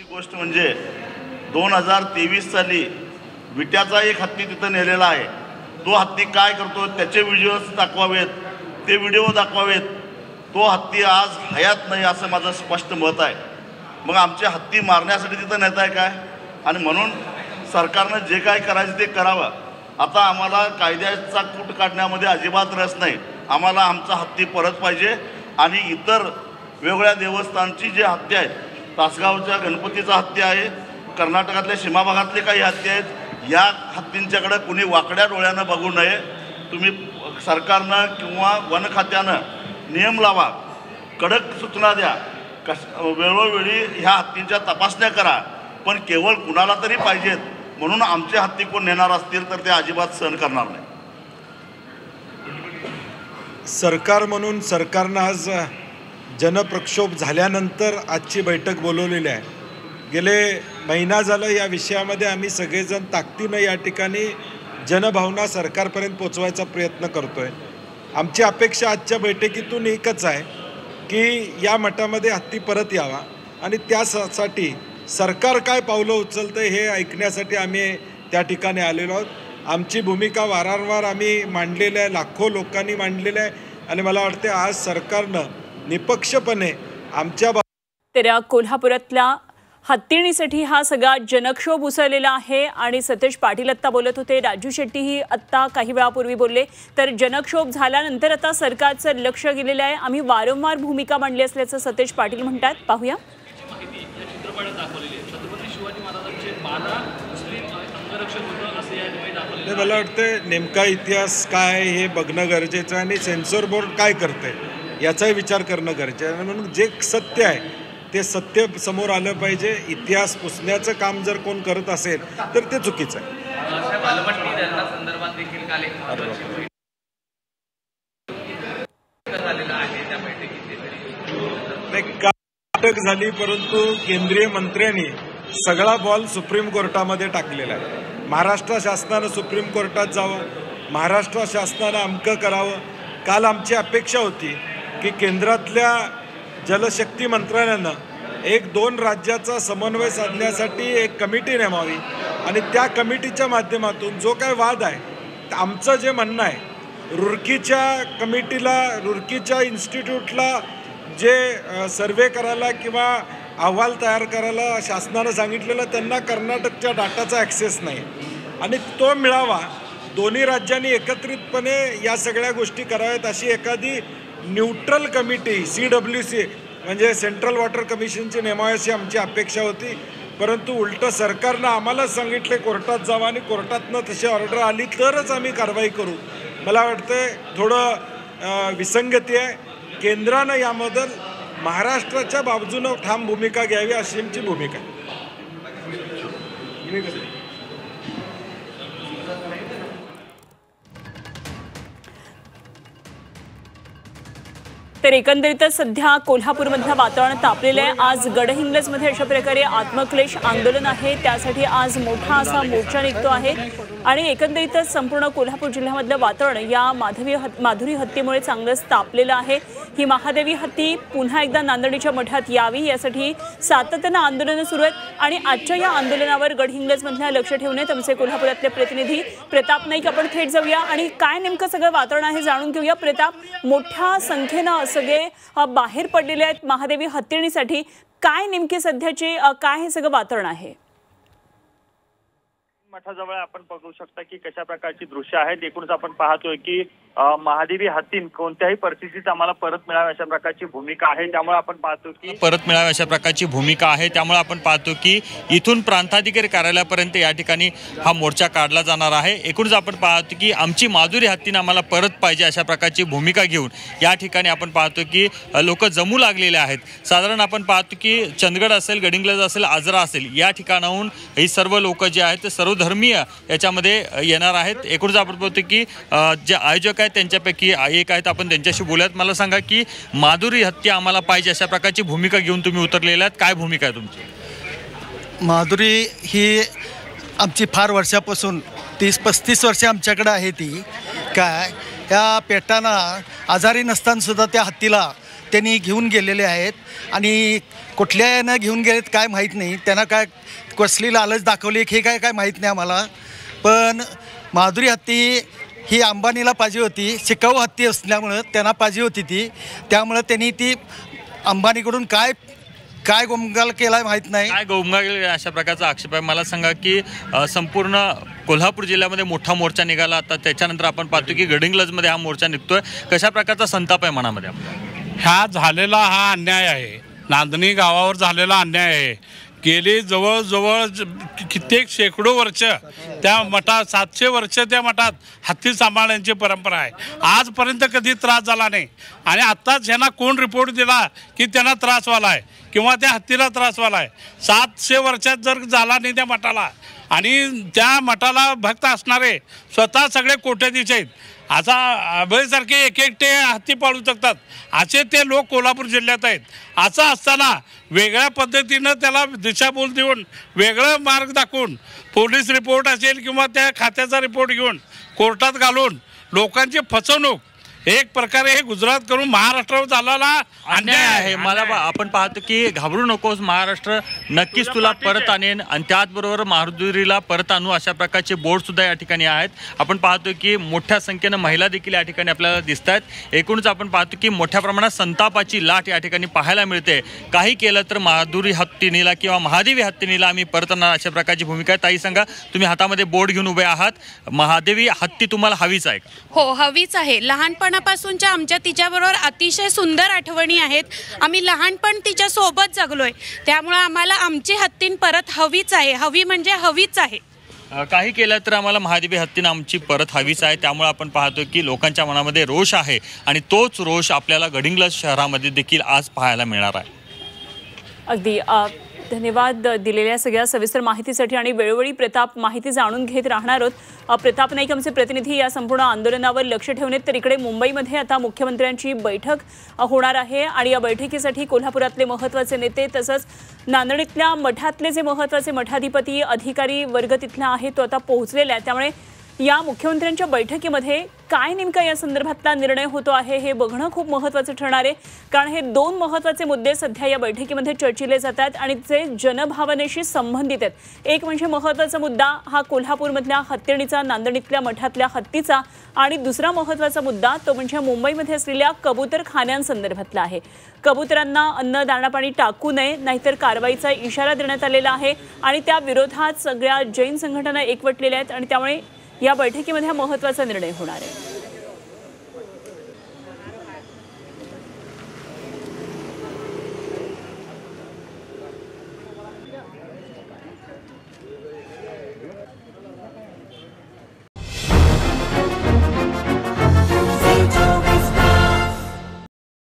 गोष्ट म्हणजे 2023 साली विट्याचा एक हत्ती तिथं नेलेला आहे। तो हत्ती काय करतो त्याचे व्हिडिओज दाखवावेत, ते व्हिडिओ दाखवावेत। तो हत्ती आज हयात नाही असं माझं स्पष्ट मत आहे। मग आमचे हत्ती मारण्यासाठी तिथं नेत आहे काय? आणि म्हणून सरकारनं जे काय करायचं ते करावं। आता आम्हाला कायद्याचा कूट काढण्यामध्ये अजिबात रस नाही। आम्हाला आमचा हत्ती परत पाहिजे आणि इतर वेगवेगळ्या देवस्थानची जी हत्ती आहेत, तासगावच्या गणपतीचा हत्ती आहे, कर्नाटकातल्या सीमा भागातले काही हत्ती आहेत, या हत्तींच्याकडे कुणी वाकड्या डोळ्यानं बघू नये। तुम्ही सरकारनं किंवा वन खात्यानं नियम लावा, कडक सूचना द्या, वेळोवेळी ह्या हत्तींच्या तपासण्या करा, पण केवळ कुणाला तरी पाहिजेत म्हणून आमचे हत्ती कोण नेणार असतील तर ते अजिबात सहन करणार नाही। सरकार म्हणून सरकारनं आज जनप्रक्षोभ झाल्यानंतर आजची बैठक बोलवलेली आहे। गेले महिना झालं या विषयामध्ये आम्ही सगळेजण ताकदीनं या ठिकाणी जनभावना सरकारपर्यंत पोचवायचा प्रयत्न करतो आहे। आमची अपेक्षा आजच्या बैठकीतून एकच आहे की या मठामध्ये हत्ती परत यावा आणि त्यासाठी सरकार काय पावलं उचलतं हे ऐकण्यासाठी आम्ही त्या ठिकाणी आलेलो आहोत। आमची भूमिका वारंवार आम्ही मांडलेली आहे, लाखो लोकांनी मांडलेली आहे आणि मला वाटते आज सरकारनं निपक्षपणे आमच्या कोल्हापुरातल्या हत्तीणीसाठी हा सगळा जनक्षोभ उसळलेला आहे आणि सतेज पाटील आत्ता बोलत होते, राजू शेट्टीही आत्ता काही वेळापूर्वी बोलले। तर जनक्षोभ झाल्यानंतर आता सरकारचं लक्ष गेलेलं आहे। आम्ही वारंवार भूमिका मांडली असल्याचं सतेज पाटील म्हणतात, पाहूया। मला वाटतं नेमका इतिहास काय हे बघणं गरजेचं आहे आणि सेन्सॉर बोर्ड काय करते याचाही विचार करणं गरजेचं आहे। म्हणून जे सत्य आहे ते सत्य समोर आलं पाहिजे। इतिहास पुसण्याचं काम जर कोण करत असेल तर ते चुकीचं आहे। बैठक झाली परंतु केंद्रीय मंत्र्यांनी सगळा बॉल सुप्रीम कोर्टामध्ये टाकलेला आहे। महाराष्ट्र शासनानं सुप्रीम कोर्टात जावं, महाराष्ट्र शासनानं अमकं करावं। काल आमची अपेक्षा होती की केंद्रातल्या जलशक्ती मंत्रालयानं 1-2 राज्याचा समन्वय साधण्यासाठी एक कमिटी नेमावी आणि त्या कमिटीच्या माध्यमातून जो काय वाद आहे, आमचं जे म्हणणं आहे, रुरकीच्या कमिटीला, रुरकीच्या इन्स्टिट्यूटला जे सर्वे करायला किंवा अहवाल तयार करायला शासनानं सांगितलेलं त्यांना कर्नाटकच्या डाटाचा ॲक्सेस नाही आणि तो मिळावा। दोन्ही राज्यांनी एकत्रितपणे या सगळ्या गोष्टी कराव्यात अशी एखादी न्यूट्रल कमिटी CWC म्हणजे सेंट्रल वॉटर कमिशनची नेमावी अशी आमची अपेक्षा होती। परंतु उलटं सरकारनं आम्हाला सांगितले कोर्टात जावं आणि कोर्टातनं तशी ऑर्डर आली तरच आम्ही कारवाई करू। मला वाटतं थोडं विसंगती आहे। केंद्रानं यामध्ये महाराष्ट्राच्या बाजूनं ठाम भूमिका घ्यावी अशी आमची भूमिका आहे। तर एकंदरीतच सध्या कोल्हापूरमधलं वातावरण तापलेलं आहे। आज गडहिंग्लजमध्ये अशा प्रकारे आत्मक्लेश आंदोलन आहे, त्यासाठी आज मोठा असा मोर्चा निघतो आहे आणि एकंदरीतच संपूर्ण कोल्हापूर जिल्ह्यामधलं वातावरण या माधुरी हत्तीमुळे चांगलंच तापलेलं आहे। ही महादेवी हत्ती पुन्हा एकदा नांदणीच्या मठात यावी यासाठी सातत्यानं आंदोलनं सुरू आहेत आणि आजच्या या आंदोलनावर गडहिंग्लजमधल्या लक्ष ठेवण्यात आमचे कोल्हापुरातले प्रतिनिधी प्रताप नाईक आपण थेट जाऊया आणि काय नेमकं सगळं वातावरण आहे जाणून घेऊया। प्रताप, मोठ्या संख्येनं सगळे बाहेर पडलेले आहेत महादेवी हत्तीणीसाठी, काय नेमके सध्याचे काय हे सगळं वातावरण आहे? मठाजवळ आपण बघू शकता की कशा प्रकारची दृश्य आहेत। एकूणच आपण पाहतोय की महादेवी हत्ती कोणत्याही परिस्थितीत आम्हाला परत मिळावी अशा प्रकारची भूमिका आहे, त्यामुळे आपण पाहतो की आपण पाहतो की इथून प्रांताधिकारी कार्यालयापर्यंत या ठिकाणी हा मोर्चा काढला जाणार आहे। एकूणच आपण पाहतो की आमची माधुरी हत्तीने आम्हाला परत पाहिजे अशा प्रकारची भूमिका घेऊन या ठिकाणी आपण पाहतो की लोक जमू लागलेले आहेत। साधारण आपण पाहतो की चंदगड असेल, गडिंग्लज असेल, आजरा असेल या ठिकाणाहून ही सर्व लोक जे आहेत ते सर्वधर्मीय याच्यामध्ये येणार आहेत। एकूणच आपण पाहतो की जे आयोजक आहेत त्यांच्यापैकी एक आहेत, आपण त्यांच्याशी बोलूयात। मला सांगा की माधुरी हत्ती आम्हाला पाहिजे अशा प्रकारची भूमिका घेऊन तुम्ही उतरलेले आहात, काय भूमिका आहे तुमची? माधुरी ही आमची फार वर्षापासून 30-35 वर्षे आमच्याकडे आहे। ती काय या पेटांना आजारी नसताना सुद्धा त्या हत्तीला त्यांनी घेऊन गेलेले आहेत आणि कुठल्या यानं घेऊन गेलेत काय माहीत नाही. त्यांना काय कसली लालच दाखवली हे काय माहीत नाही आम्हाला. पण माधुरी हत्ती ही अंबानीला पाहिजे होती, शिकाऊ हत्ती असल्यामुळं त्यांना पाहिजे होती ती. त्यामुळं त्यांनी ती अंबानीकडून काय गोंगाल केला माहीत नाही. काय गोंगाल अशा प्रकारचा आक्षेप आहे. मला सांगा की संपूर्ण कोल्हापूर जिल्ह्यामध्ये मोठा मोर्चा निघाला, आता त्याच्यानंतर आपण पाहतो की गडिंग्लजमध्ये हा मोर्चा निघतोय. कशा प्रकारचा संताप आहे मनामध्ये आपल्या? झालेला हा अन्याय आहे, नांदणी गावावर झालेला अन्याय आहे. गेली जवळजवळ कित्येक शेकडो वर्ष त्या मठात, 700 वर्ष त्या मठात हत्ती सांभाळण्याची परंपरा आहे. आजपर्यंत कधी त्रास झाला नाही आणि आत्ताच ह्यांना कोण रिपोर्ट दिला की त्यांना त्रास व्हायला आहे किंवा त्या हत्तीला त्रास व्हायला आहे. 700 वर्षात जर झाला नाही त्या मठाला आणि त्या मठाला भक्त असणारे स्वतः सगळे कोट्याधीश आहेत. असा अभयसारखे एकटे हत्ती पाळू शकतात असे ते लोक कोल्हापूर जिल्ह्यात आहेत. असं असताना वेगळ्या पद्धतीनं त्याला दिशाभूल देऊन वेगळं मार्ग दाखवून पोलीस रिपोर्ट असेल किंवा त्या खात्याचा रिपोर्ट घेऊन कोर्टात घालून लोकांची फसवणूक एक प्रकारे हे गुजरात करून महाराष्ट्रावर झालेला अन्याय आहे. मला आपण पाहतो की घाबरू नकोस, महाराष्ट्र नक्कीच तुला परत आणेन आणि त्याचबरोबर माधुरीला परत आणू अशा प्रकारचे बोर्ड सुद्धा या ठिकाणी आहेत. आपण पाहतो की मोठ्या संख्येनं महिला देखील या ठिकाणी आपल्याला दिसत आहेत. एकूणच आपण पाहतो की मोठ्या प्रमाणात संतापाची लाट या ठिकाणी पाहायला मिळते. काही केलं तर माधुरी हत्तीनीला किंवा महादेवी हत्तीनीला आम्ही परत आणणार अशा प्रकारची भूमिका आहे. ताई सांगा, तुम्ही हातामध्ये बोर्ड घेऊन उभे आहात, महादेवी हत्ती तुम्हाला हवीच आहे का? हो, हवीच आहे. लहानपणापासूनच्या आमच्या तिच्याबरोबर अतिशय सुंदर आठवणी आहेत. आम्ही लहानपण तिच्या सोबत जगलोय, त्यामुळे आम्हाला आमची हत्तीन परत हवीच आहे. हवी म्हणजे हवीच आहे. काही केलं तर आम्हाला महादेवी हत्तीन आमची परत हवीच आहे. त्यामुळे आपण पाहतो की लोकांच्या मनामध्ये रोष आहे आणि तोच रोष आपल्याला गडिंग्लज शहरामध्ये देखील आज पाहायला मिळणार आहे. अगदी धन्यवाद दिलेल्या सगळ्या सविस्तर माहितीसाठी आणि वेळोवेळी प्रताप माहिती जाणून घेत राहणार आहोत. प्रताप नाईक आमचे प्रतिनिधी या संपूर्ण आंदोलनावर लक्ष ठेवून आहेत. तर इकडे मुंबईमध्ये आता मुख्यमंत्र्यांची बैठक होणार आहे आणि या बैठकीसाठी कोल्हापुरातले महत्त्वाचे नेते तसंच नांदेडीतल्या मठातले जे महत्त्वाचे मठाधिपती अधिकारी वर्ग तिथला आहे तो आता पोहोचलेला आहे. त्यामुळे या मुख्यमंत्र्यांच्या बैठकीमध्ये काय नेमका या संदर्भातला निर्णय होतो आहे हे बघणं खूप महत्त्वाचं ठरणार आहे. कारण हे दोन महत्त्वाचे मुद्दे सध्या या बैठकीमध्ये चर्चिले जातात आणि जे जनभावनेशी संबंधित आहेत. एक म्हणजे महत्त्वाचा मुद्दा हा कोल्हापूरमधल्या हत्तीणीचा, नांदेडीतल्या मठातल्या हत्तीचा आणि दुसरा महत्त्वाचा मुद्दा तो म्हणजे मुंबईमध्ये असलेल्या कबूतरखान्यांसंदर्भातला आहे. कबुतरांना अन्न दाणा पाणी टाकू नये नाहीतर कारवाईचा इशारा देण्यात आलेला आहे आणि त्या विरोधात सगळ्या जैन संघटना एकवटलेल्या आहेत आणि त्यामुळे या बैठकीमध्ये हा महत्त्वाचा निर्णय होणार आहे.